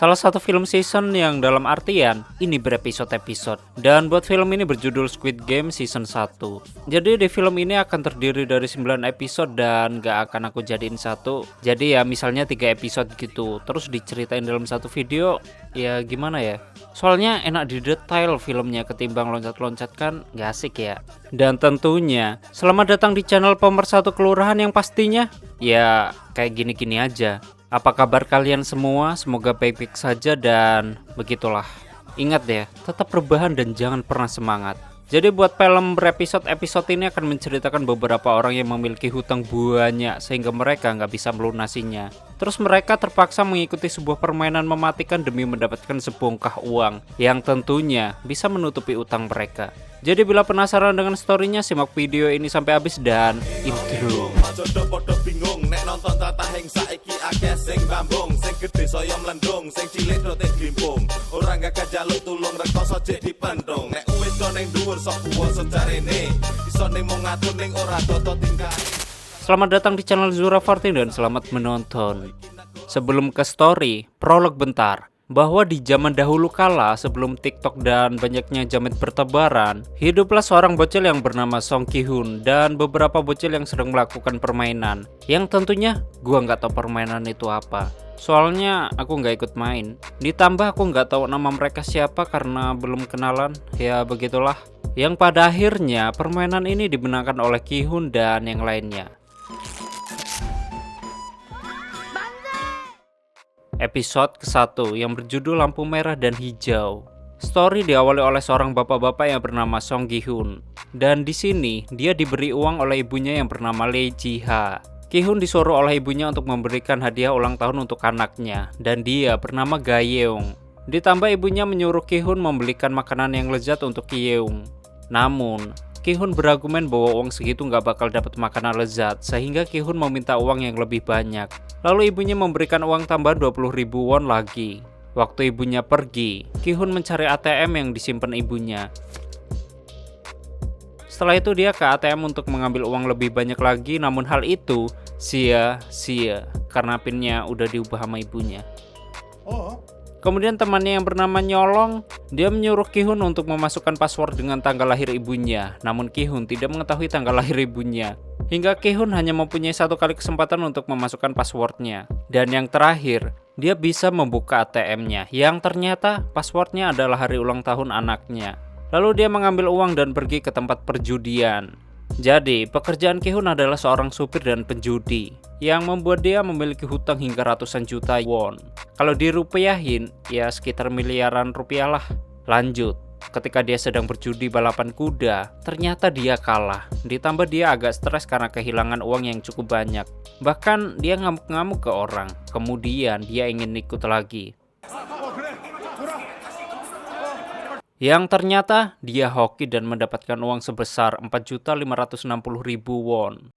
Salah satu film season yang dalam artian ini berepisode-episode. Dan buat film ini berjudul Squid Game Season 1. Jadi di film ini akan terdiri dari 9 episode dan gak akan aku jadiin satu. Jadi ya misalnya 3 episode gitu, terus diceritain dalam satu video. Ya gimana ya, soalnya enak di detail filmnya ketimbang loncat-loncat kan gak asik ya. Dan tentunya selamat datang di channel Pemersatu Kelurahan yang pastinya ya kayak gini-gini aja. Apa kabar kalian semua? Semoga baik-baik saja dan begitulah. Ingat ya, tetap rebahan dan jangan pernah semangat. Jadi buat film berepisode-episode ini akan menceritakan beberapa orang yang memiliki hutang banyak sehingga mereka nggak bisa melunasinya. Terus mereka terpaksa mengikuti sebuah permainan mematikan demi mendapatkan sebongkah uang yang tentunya bisa menutupi utang mereka. Jadi bila penasaran dengan storynya, simak video ini sampai habis dan intro. Nonton tatahing saiki akeh sing bambung, sing gedhe saya mlendung, sing cilik do glimpung. Ora gak jaluk tulung rekoso jek dipendung. Nek wis do ning dhuwur sok kuwo sejarene. Iso ning mung ngatur ning ora toto tingkah. Selamat datang di channel Zura 14 dan selamat menonton. Sebelum ke story, prolog bentar. Bahwa di zaman dahulu kala sebelum TikTok dan banyaknya jamet bertebaran, hiduplah seorang bocil yang bernama Song Ki-hoon dan beberapa bocil yang sedang melakukan permainan. Yang tentunya gua nggak tahu permainan itu apa. Soalnya aku nggak ikut main. Ditambah aku nggak tahu nama mereka siapa karena belum kenalan. Ya begitulah. Yang pada akhirnya permainan ini dimenangkan oleh Ki-hoon dan yang lainnya. Episode ke-1 yang berjudul Lampu Merah dan Hijau. Story diawali oleh seorang bapak-bapak yang bernama Song Ki-hoon. Dan di sini dia diberi uang oleh ibunya yang bernama Lee Ji-ha. Ki-hoon disuruh oleh ibunya untuk memberikan hadiah ulang tahun untuk anaknya dan dia bernama Ga-yeong. Ditambah ibunya menyuruh Ki-hoon membelikan makanan yang lezat untuk Ki-yeong. Namun Ki-hoon berargumen bahwa uang segitu nggak bakal dapat makanan lezat, sehingga Ki-hoon meminta uang yang lebih banyak. Lalu ibunya memberikan uang tambahan 20.000 won lagi. Waktu ibunya pergi, Ki-hoon mencari ATM yang disimpan ibunya. Setelah itu dia ke ATM untuk mengambil uang lebih banyak lagi, namun hal itu sia-sia karena pinnya udah diubah sama ibunya. Kemudian temannya yang bernama Nyolong, dia menyuruh Ki-hoon untuk memasukkan password dengan tanggal lahir ibunya. Namun Ki-hoon tidak mengetahui tanggal lahir ibunya. Hingga Ki-hoon hanya mempunyai satu kali kesempatan untuk memasukkan passwordnya. Dan yang terakhir, dia bisa membuka ATM-nya. Yang ternyata passwordnya adalah hari ulang tahun anaknya. Lalu dia mengambil uang dan pergi ke tempat perjudian. Jadi, pekerjaan Ki-hoon adalah seorang supir dan penjudi yang membuat dia memiliki hutang hingga ratusan juta won. Kalau dirupiahin, ya sekitar miliaran rupiah lah. Lanjut, ketika dia sedang berjudi balapan kuda, ternyata dia kalah. Ditambah dia agak stres karena kehilangan uang yang cukup banyak. Bahkan dia ngamuk-ngamuk ke orang. Kemudian dia ingin ikut lagi. Yang ternyata dia hoki dan mendapatkan uang sebesar 4.560.000 won.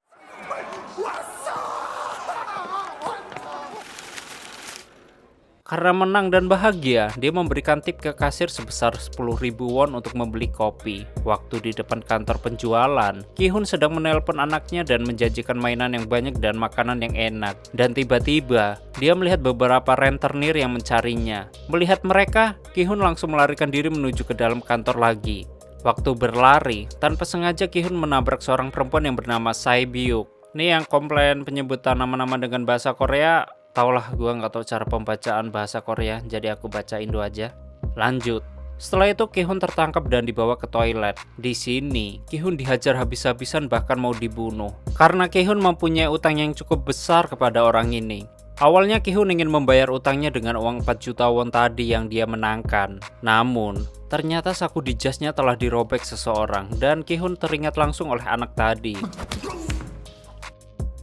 Karena menang dan bahagia, dia memberikan tip ke kasir sebesar 10.000 won untuk membeli kopi. Waktu di depan kantor penjualan, Ki-hoon sedang menelpon anaknya dan menjanjikan mainan yang banyak dan makanan yang enak. Dan tiba-tiba, dia melihat beberapa rentenir yang mencarinya. Melihat mereka, Ki-hoon langsung melarikan diri menuju ke dalam kantor lagi. Waktu berlari, tanpa sengaja Ki-hoon menabrak seorang perempuan yang bernama Sae Byuk. Ini yang komplain penyebutan nama-nama dengan bahasa Korea. Taulah gua nggak tahu cara pembacaan bahasa Korea, jadi aku baca Indo aja. Lanjut. Setelah itu Ki-hoon tertangkap dan dibawa ke toilet. Di sini Ki-hoon dihajar habis-habisan bahkan mau dibunuh. Karena Ki-hoon mempunyai utang yang cukup besar kepada orang ini. Awalnya Ki-hoon ingin membayar utangnya dengan uang 4 juta won tadi yang dia menangkan. Namun ternyata saku di jasnya telah dirobek seseorang dan Ki-hoon teringat langsung oleh anak tadi.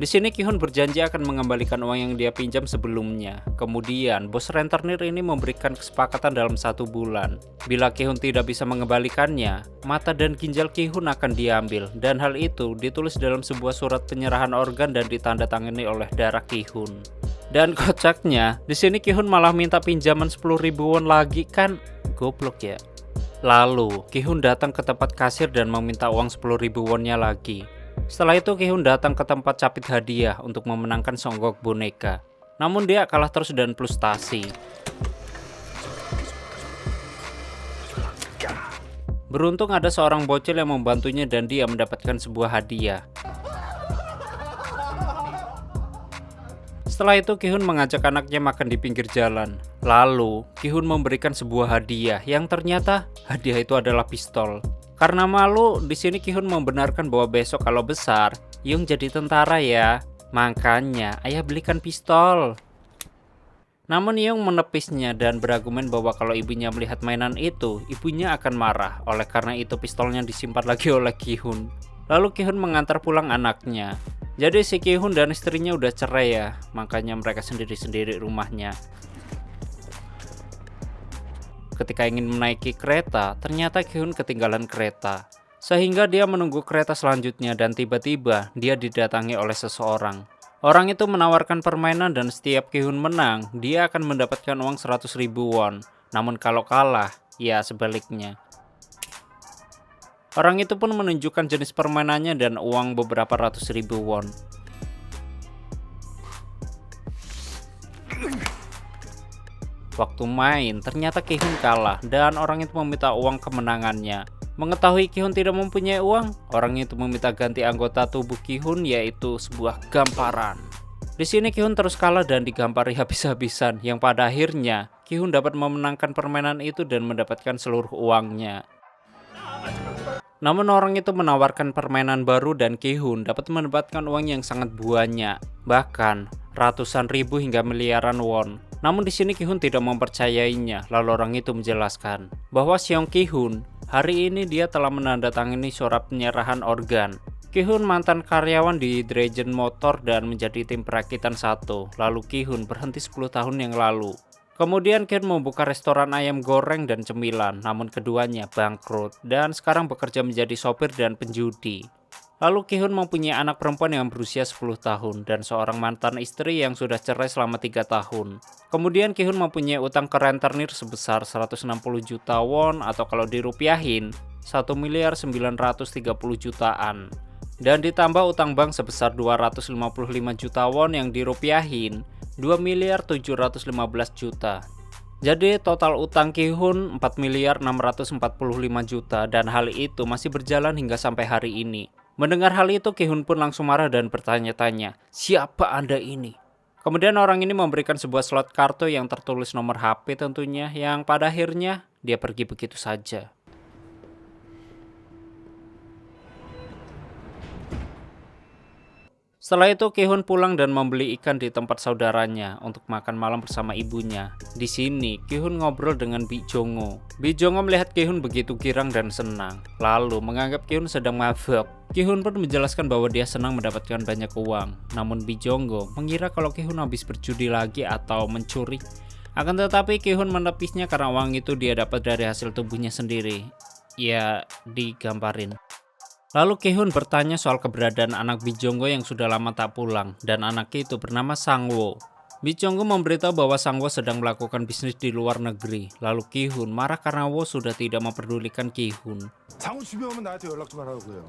Di sini Ki-hoon berjanji akan mengembalikan uang yang dia pinjam sebelumnya. Kemudian bos rentenir ini memberikan kesepakatan dalam 1 bulan. Bila Ki-hoon tidak bisa mengembalikannya, mata dan ginjal Ki-hoon akan diambil. Dan hal itu ditulis dalam sebuah surat penyerahan organ dan ditandatangani oleh darah Ki-hoon. Dan kocaknya, di sini Ki-hun malah minta pinjaman 10.000 won lagi, kan goblok ya. Lalu, Ki-hun datang ke tempat kasir dan meminta uang 10.000 wonnya lagi. Setelah itu Ki-hun datang ke tempat capit hadiah untuk memenangkan songgok boneka. Namun dia kalah terus dan frustasi. Beruntung ada seorang bocil yang membantunya dan dia mendapatkan sebuah hadiah. Setelah itu Ki-hun mengajak anaknya makan di pinggir jalan. Lalu Ki-hun memberikan sebuah hadiah yang ternyata hadiah itu adalah pistol. Karena malu, di sini Ki-hun membenarkan bahwa besok kalau besar, Yung jadi tentara ya. Makanya ayah belikan pistol. Namun Yung menepisnya dan berargumen bahwa kalau ibunya melihat mainan itu, ibunya akan marah. Oleh karena itu pistolnya disimpan lagi oleh Ki-hun. Lalu Ki-hun mengantar pulang anaknya. Jadi si Ki-hun dan istrinya udah cerai ya, makanya mereka sendiri-sendiri rumahnya. Ketika ingin menaiki kereta, ternyata Ki-hun ketinggalan kereta. Sehingga dia menunggu kereta selanjutnya dan tiba-tiba dia didatangi oleh seseorang. Orang itu menawarkan permainan dan setiap Ki-hun menang, dia akan mendapatkan uang 100.000 won. Namun kalau kalah, ya sebaliknya. Orang itu pun menunjukkan jenis permainannya dan uang beberapa ratus ribu won. Waktu main, ternyata Ki-hun kalah dan orang itu meminta uang kemenangannya. Mengetahui Ki-hun tidak mempunyai uang, orang itu meminta ganti anggota tubuh Ki-hun yaitu sebuah gamparan. Di sini Ki-hun terus kalah dan digampari habis-habisan, yang pada akhirnya Ki-hun dapat memenangkan permainan itu dan mendapatkan seluruh uangnya. Namun orang itu menawarkan permainan baru dan Ki-hun dapat mendapatkan uang yang sangat banyak, bahkan ratusan ribu hingga miliaran won. Namun di sini Ki-hun tidak mempercayainya, lalu orang itu menjelaskan bahwa Seong Ki-hun hari ini dia telah menandatangani surat penyerahan organ. Ki-hun mantan karyawan di Dragon Motor dan menjadi tim perakitan 1. Lalu Ki-hun berhenti 10 tahun yang lalu. Kemudian Ki-hun membuka restoran ayam goreng dan cemilan, namun keduanya bangkrut dan sekarang bekerja menjadi sopir dan penjudi. Lalu Ki-hun mempunyai anak perempuan yang berusia 10 tahun dan seorang mantan istri yang sudah cerai selama 3 tahun. Kemudian Ki-hun mempunyai utang ke rentenir sebesar 160 juta won atau kalau dirupiahin 1.930 jutaan. Dan ditambah utang bank sebesar 255 juta won yang dirupiahin 2.715 juta. Jadi total utang Ki-hun 4.645 juta dan hal itu masih berjalan hingga sampai hari ini. Mendengar hal itu Ki-hun pun langsung marah dan bertanya-tanya, "Siapa Anda ini?" Kemudian orang ini memberikan sebuah slot kartu yang tertulis nomor HP tentunya, yang pada akhirnya dia pergi begitu saja. Setelah itu Ki-hun pulang dan membeli ikan di tempat saudaranya untuk makan malam bersama ibunya. Di sini Ki-hun ngobrol dengan Bi Jong-ho. Bi Jong-ho melihat Ki-hun begitu girang dan senang, lalu menganggap Ki-hun sedang mabuk. Ki-hun pun menjelaskan bahwa dia senang mendapatkan banyak uang. Namun Bi Jong-ho mengira kalau Ki-hun habis berjudi lagi atau mencuri. Akan tetapi Ki-hun menepisnya karena uang itu dia dapat dari hasil tubuhnya sendiri. Ya, digamparin. Lalu Ki-hun bertanya soal keberadaan anak Bi Jong-ho yang sudah lama tak pulang, dan anak itu bernama Sang-wo. Bi Jong-ho memberitahu bahwa Sang-wo sedang melakukan bisnis di luar negeri. Lalu Ki-hun marah karena Wo sudah tidak memperdulikan Ki-hun. 장우 집에 오면 나한테 연락 좀 하라고요.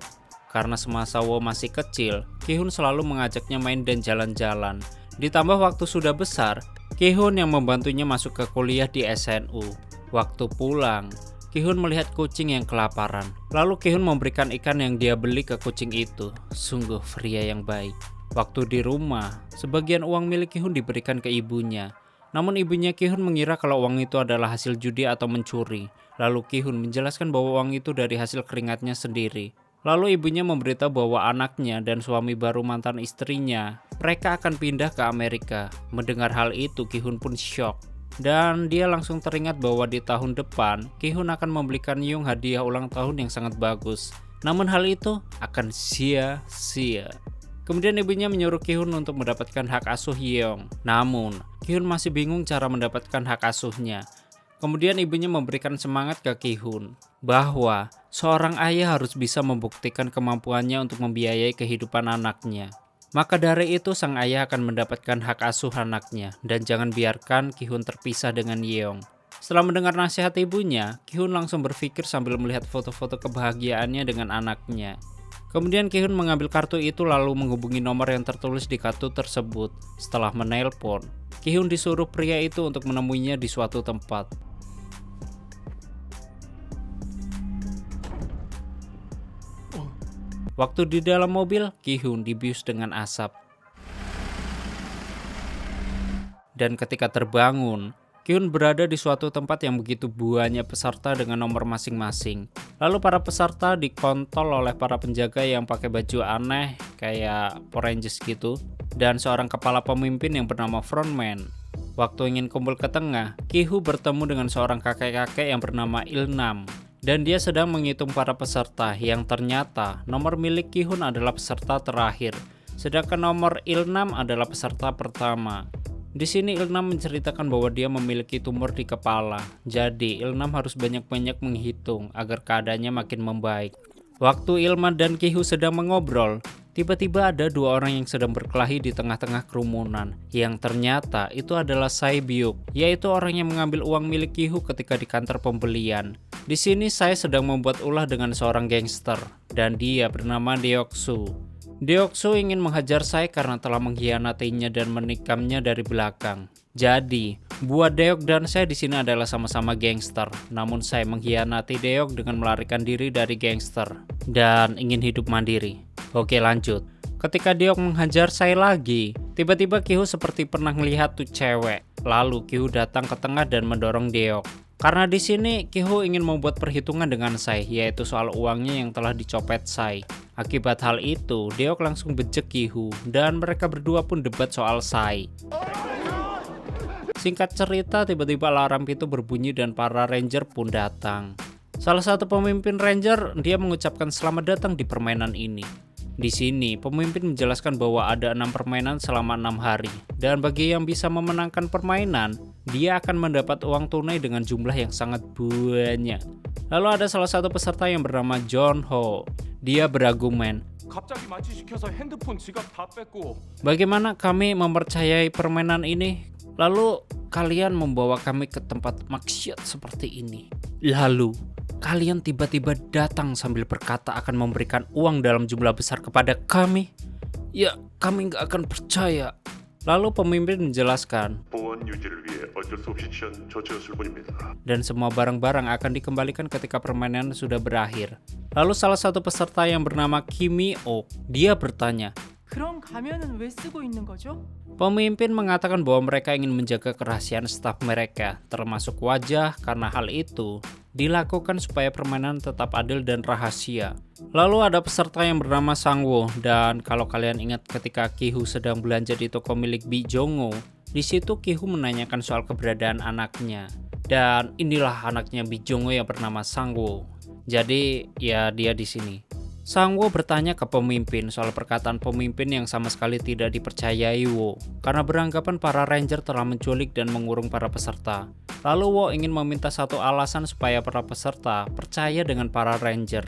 Karena semasa Wo masih kecil, Ki-hun selalu mengajaknya main dan jalan-jalan. Ditambah waktu sudah besar, Ki-hun yang membantunya masuk ke kuliah di SNU. Waktu pulang, Ki-hun melihat kucing yang kelaparan. Lalu Ki-hun memberikan ikan yang dia beli ke kucing itu. Sungguh pria yang baik. Waktu di rumah, sebagian uang milik Ki-hun diberikan ke ibunya. Namun ibunya Ki-hun mengira kalau uang itu adalah hasil judi atau mencuri. Lalu Ki-hun menjelaskan bahwa uang itu dari hasil keringatnya sendiri. Lalu ibunya memberitahu bahwa anaknya dan suami baru mantan istrinya, mereka akan pindah ke Amerika. Mendengar hal itu Ki-hun pun syok. Dan dia langsung teringat bahwa di tahun depan Ki-hun akan membelikan Yung hadiah ulang tahun yang sangat bagus. Namun hal itu akan sia-sia. Kemudian ibunya menyuruh Ki-hun untuk mendapatkan hak asuh Yeong. Namun Ki-hun masih bingung cara mendapatkan hak asuhnya. Kemudian ibunya memberikan semangat ke Ki-hun bahwa seorang ayah harus bisa membuktikan kemampuannya untuk membiayai kehidupan anaknya. Maka dari itu sang ayah akan mendapatkan hak asuh anaknya dan jangan biarkan Ki-hun terpisah dengan Yeong. Setelah mendengar nasihat ibunya, Ki-hun langsung berpikir sambil melihat foto-foto kebahagiaannya dengan anaknya. Kemudian Ki-hun mengambil kartu itu lalu menghubungi nomor yang tertulis di kartu tersebut. Setelah menelpon, Ki-hun disuruh pria itu untuk menemuinya di suatu tempat. Waktu di dalam mobil, Ki-hun dibius dengan asap. Dan ketika terbangun, Ki-hun berada di suatu tempat yang begitu banyak peserta dengan nomor masing-masing. Lalu para peserta dikontol oleh para penjaga yang pakai baju aneh kayak Power Rangers gitu, dan seorang kepala pemimpin yang bernama Frontman. Waktu ingin kumpul ke tengah, Ki-hu bertemu dengan seorang kakek-kakek yang bernama Il-nam. Dan dia sedang menghitung para peserta yang ternyata nomor milik Ki-hun adalah peserta terakhir, sedangkan nomor Il-nam adalah peserta pertama. Di sini Il-nam menceritakan bahwa dia memiliki tumor di kepala, jadi Il-nam harus banyak-banyak menghitung agar keadaannya makin membaik. Waktu Il-man dan Ki-hu sedang mengobrol, tiba-tiba ada dua orang yang sedang berkelahi di tengah-tengah kerumunan, yang ternyata itu adalah Sai Byuk, yaitu orang yang mengambil uang milik Ki-hu ketika di kantor pembelian. Di sini Sai sedang membuat ulah dengan seorang gangster, dan dia bernama Deoksu. Deoksu ingin menghajar Sai karena telah mengkhianatinya dan menikamnya dari belakang. Jadi, buat Deok dan Sai di sini adalah sama-sama gangster. Namun Sai mengkhianati Deok dengan melarikan diri dari gangster dan ingin hidup mandiri. Oke, lanjut. Ketika Deok menghajar Sai lagi, tiba-tiba Ki-hu seperti pernah melihat tuh cewek. Lalu Ki-hu datang ke tengah dan mendorong Deok. Karena di sini Ki-hu ingin membuat perhitungan dengan Sai, yaitu soal uangnya yang telah dicopet Sai. Akibat hal itu, Deok langsung bejek Ki-hu dan mereka berdua pun debat soal Sai. Singkat cerita, tiba-tiba alarm itu berbunyi dan para ranger pun datang. Salah satu pemimpin ranger, dia mengucapkan selamat datang di permainan ini. Di sini, pemimpin menjelaskan bahwa ada 6 permainan selama 6 hari. Dan bagi yang bisa memenangkan permainan, dia akan mendapat uang tunai dengan jumlah yang sangat banyak. Lalu ada salah satu peserta yang bernama John Ho. Dia berargumen, 갑자기 마취시켜서 핸드폰 지갑 다 뺐고 bagaimana kami mempercayai permainan ini? Lalu kalian membawa kami ke tempat maksiat seperti ini. Lalu kalian tiba-tiba datang sambil berkata akan memberikan uang dalam jumlah besar kepada kami. Ya, kami nggak akan percaya. Lalu pemimpin menjelaskan, 보안 유지를 위해 어쩔 수 없이 취한 조치였을 뿐입니다. dan semua barang-barang akan dikembalikan ketika permainan sudah berakhir. Lalu salah satu peserta yang bernama Kimi Oh, dia bertanya, 그럼 가면은 왜 쓰고 있는 거죠? pemimpin mengatakan bahwa mereka ingin menjaga kerahasiaan staf mereka, termasuk wajah, karena hal itu dilakukan supaya permainan tetap adil dan rahasia. Lalu ada peserta yang bernama Sangwoo, dan kalau kalian ingat ketika Ki-hu sedang belanja di toko milik Bi Jong-ho, di situ Ki-hu menanyakan soal keberadaan anaknya. Dan inilah anaknya Bi Jong-ho yang bernama Sangwoo. Jadi ya dia di sini. Sangwoo bertanya ke pemimpin soal perkataan pemimpin yang sama sekali tidak dipercayai Wo, karena beranggapan para ranger telah menculik dan mengurung para peserta. Lalu Wo ingin meminta satu alasan supaya para peserta percaya dengan para ranger.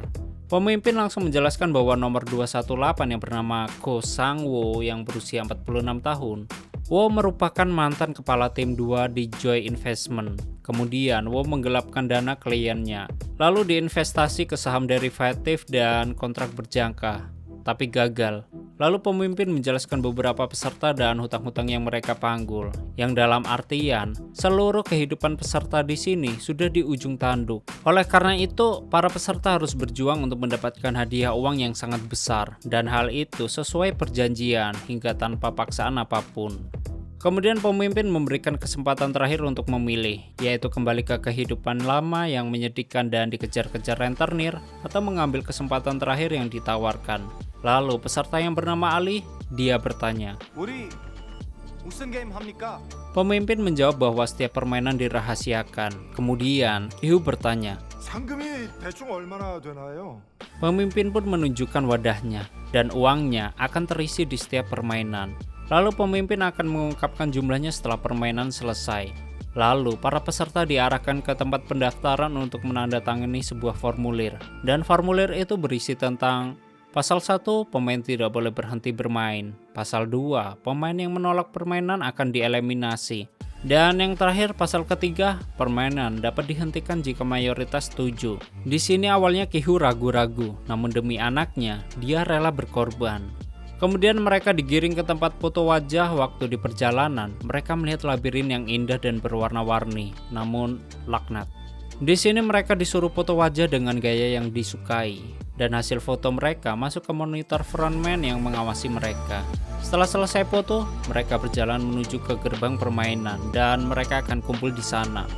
Pemimpin langsung menjelaskan bahwa nomor 218 yang bernama Ko Sang-woo yang berusia 46 tahun, Wo merupakan mantan kepala tim 2 di Joy Investment. Kemudian Wo menggelapkan dana kliennya, lalu diinvestasi ke saham derivatif dan kontrak berjangka, tapi gagal. Lalu pemimpin menjelaskan beberapa peserta dan hutang-hutang yang mereka panggul, yang dalam artian seluruh kehidupan peserta di sini sudah di ujung tanduk. Oleh karena itu, para peserta harus berjuang untuk mendapatkan hadiah uang yang sangat besar, dan hal itu sesuai perjanjian hingga tanpa paksaan apapun. Kemudian pemimpin memberikan kesempatan terakhir untuk memilih, yaitu kembali ke kehidupan lama yang menyedihkan dan dikejar-kejar rentenir, atau mengambil kesempatan terakhir yang ditawarkan. Lalu peserta yang bernama Ali, dia bertanya. 우리 무슨 게임 합니까? Pemimpin menjawab bahwa setiap permainan dirahasiakan. Kemudian Ki-hu bertanya. 상금이 대충 얼마나 되나요? Pemimpin pun menunjukkan wadahnya, dan uangnya akan terisi di setiap permainan. Lalu pemimpin akan mengungkapkan jumlahnya setelah permainan selesai. Lalu para peserta diarahkan ke tempat pendaftaran untuk menandatangani sebuah formulir. Dan formulir itu berisi tentang Pasal 1, pemain tidak boleh berhenti bermain. Pasal 2, pemain yang menolak permainan akan dieliminasi. Dan yang terakhir, pasal ketiga, permainan dapat dihentikan jika mayoritas setuju. Di sini awalnya Ki-hoo ragu-ragu, namun demi anaknya, dia rela berkorban. Kemudian mereka digiring ke tempat foto wajah. Waktu di perjalanan, mereka melihat labirin yang indah dan berwarna-warni, namun laknat. Di sini mereka disuruh foto wajah dengan gaya yang disukai, dan hasil foto mereka masuk ke monitor frontman yang mengawasi mereka. Setelah selesai foto, mereka berjalan menuju ke gerbang permainan dan mereka akan kumpul di sana.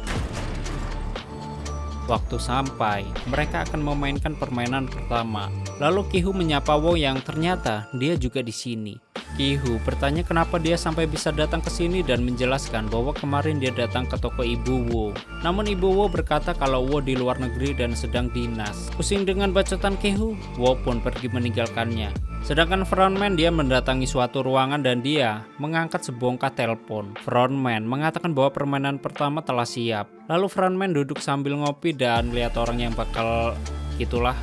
Waktu sampai, mereka akan memainkan permainan pertama. Lalu Ki-hoo menyapa Wo yang ternyata dia juga di sini. Ki-hoo bertanya kenapa dia sampai bisa datang ke sini dan menjelaskan bahwa kemarin dia datang ke toko Ibu Wo. Namun Ibu Wo berkata kalau Wo di luar negeri dan sedang dinas. Pusing dengan bacotan Ki-hoo, Wo pun pergi meninggalkannya. Sedangkan frontman dia mendatangi suatu ruangan dan dia mengangkat sebongkah telepon. Frontman mengatakan bahwa permainan pertama telah siap. Lalu frontman duduk sambil ngopi dan lihat orang yang bakal gitulah,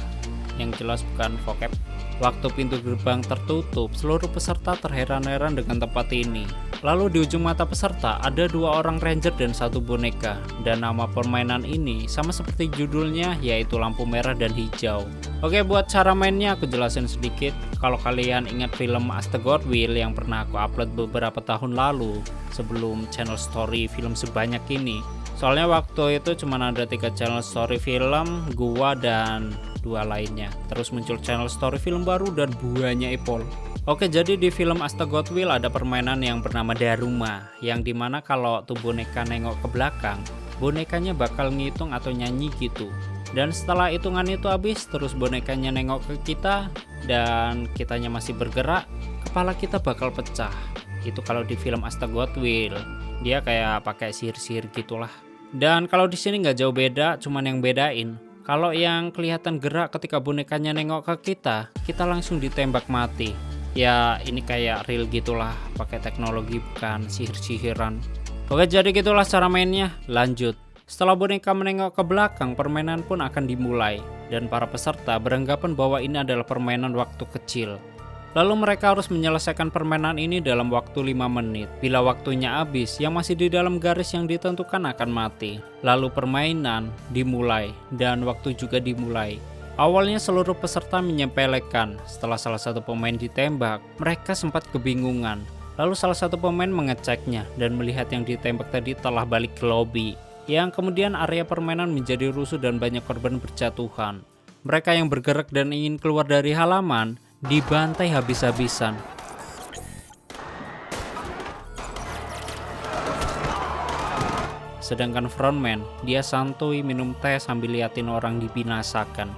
yang jelas bukan vocab. Waktu pintu gerbang tertutup, seluruh peserta terheran-heran dengan tempat ini. Lalu di ujung mata peserta ada 2 orang ranger dan 1 boneka. Dan nama permainan ini sama seperti judulnya, yaitu lampu merah dan hijau. Oke, buat cara mainnya aku jelasin sedikit. Kalau kalian ingat film As the God Will yang pernah aku upload beberapa tahun lalu sebelum channel story film sebanyak ini. Soalnya waktu itu cuma ada 3 channel story film, gua dan 2 lainnya. Terus muncul channel story film baru dan buahnya Ipol. Oke, jadi di film As the God Will ada permainan yang bernama Daruma, yang dimana kalau tuh boneka nengok ke belakang, bonekanya bakal ngitung atau nyanyi gitu. Dan setelah hitungan itu habis, terus bonekanya nengok ke kita dan kitanya masih bergerak, kepala kita bakal pecah. Itu kalau di film As the God Will, dia kayak pakai sihir-sihir gitulah. Dan kalau di sini nggak jauh beda, cuman yang bedain, kalau yang kelihatan gerak ketika bonekanya nengok ke kita langsung ditembak mati. Ya ini kayak real gitulah, pakai teknologi bukan sihir-sihiran. Oke, jadi gitulah cara mainnya. Lanjut. Setelah boneka menengok ke belakang, permainan pun akan dimulai. Dan para peserta beranggapan bahwa ini adalah permainan waktu kecil. Lalu mereka harus menyelesaikan permainan ini dalam waktu 5 menit. Bila waktunya habis, yang masih di dalam garis yang ditentukan akan mati. Lalu permainan dimulai dan waktu juga dimulai. Awalnya seluruh peserta menyepelekan. Setelah salah satu pemain ditembak, mereka sempat kebingungan. Lalu salah satu pemain mengeceknya dan melihat yang ditembak tadi telah balik ke lobi. Yang kemudian area permainan menjadi rusuh dan banyak korban berjatuhan. Mereka yang bergerak dan ingin keluar dari halaman dibantai habis-habisan. Sedangkan frontman, dia santuy minum teh sambil liatin orang dibinasakan.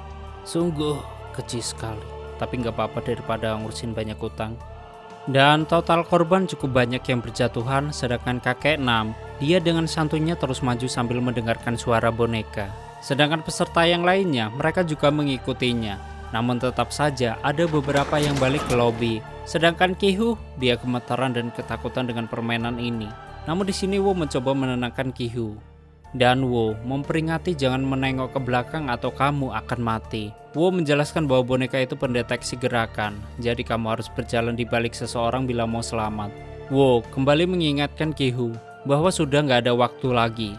Sungguh keji sekali, tapi nggak apa-apa daripada ngurusin banyak utang. Dan total korban cukup banyak yang berjatuhan, sedangkan kakek 6, dia dengan santunya terus maju sambil mendengarkan suara boneka. Sedangkan peserta yang lainnya, mereka juga mengikutinya. Namun tetap saja ada beberapa yang balik ke lobi. Sedangkan Ki-hoo, dia gemetaran dan ketakutan dengan permainan ini. Namun di sini Wo mencoba menenangkan Ki-hoo. Dan Wo memperingati jangan menengok ke belakang atau kamu akan mati. Wo menjelaskan bahwa boneka itu pendeteksi gerakan, jadi kamu harus berjalan di balik seseorang bila mau selamat. Wo kembali mengingatkan Ki-hoo bahwa sudah nggak ada waktu lagi.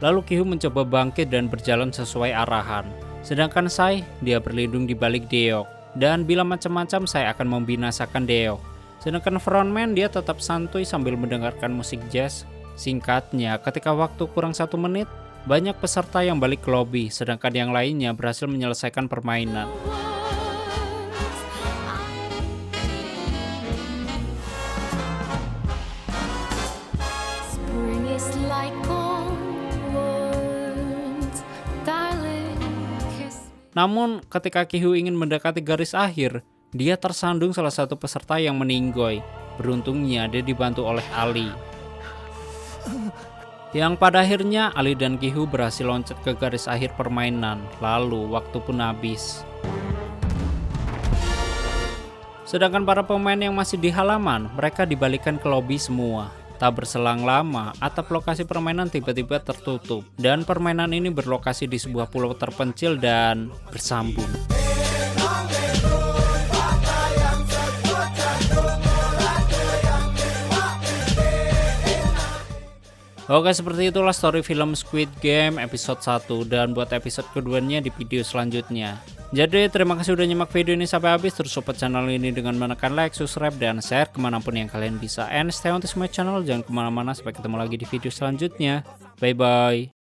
Lalu Ki-hoo mencoba bangkit dan berjalan sesuai arahan. Sedangkan Sai, dia berlindung di balik Deok. Dan bila macam-macam saya akan membinasakan Deok. Sedangkan frontman dia tetap santuy sambil mendengarkan musik jazz. Singkatnya, ketika waktu kurang 1 menit, banyak peserta yang balik ke lobi, sedangkan yang lainnya berhasil menyelesaikan permainan. Namun, ketika Ki-hoo ingin mendekati garis akhir, dia tersandung salah satu peserta yang meninggoy. Beruntungnya, dia dibantu oleh Ali. Yang pada akhirnya Ali dan Ki-hoo berhasil loncat ke garis akhir permainan. Lalu waktu pun habis. Sedangkan para pemain yang masih di halaman, mereka dibalikan ke lobi semua. Tak berselang lama, atap lokasi permainan tiba-tiba tertutup. Dan permainan ini berlokasi di sebuah pulau terpencil dan bersambung. Oke, seperti itulah story film Squid Game episode 1, dan buat episode keduanya di video selanjutnya. Jadi terima kasih udah nyimak video ini sampai habis. Terus support channel ini dengan menekan like, subscribe, dan share kemanapun yang kalian bisa. And stay on to my channel, jangan kemana-mana. Sampai ketemu lagi di video selanjutnya. Bye bye.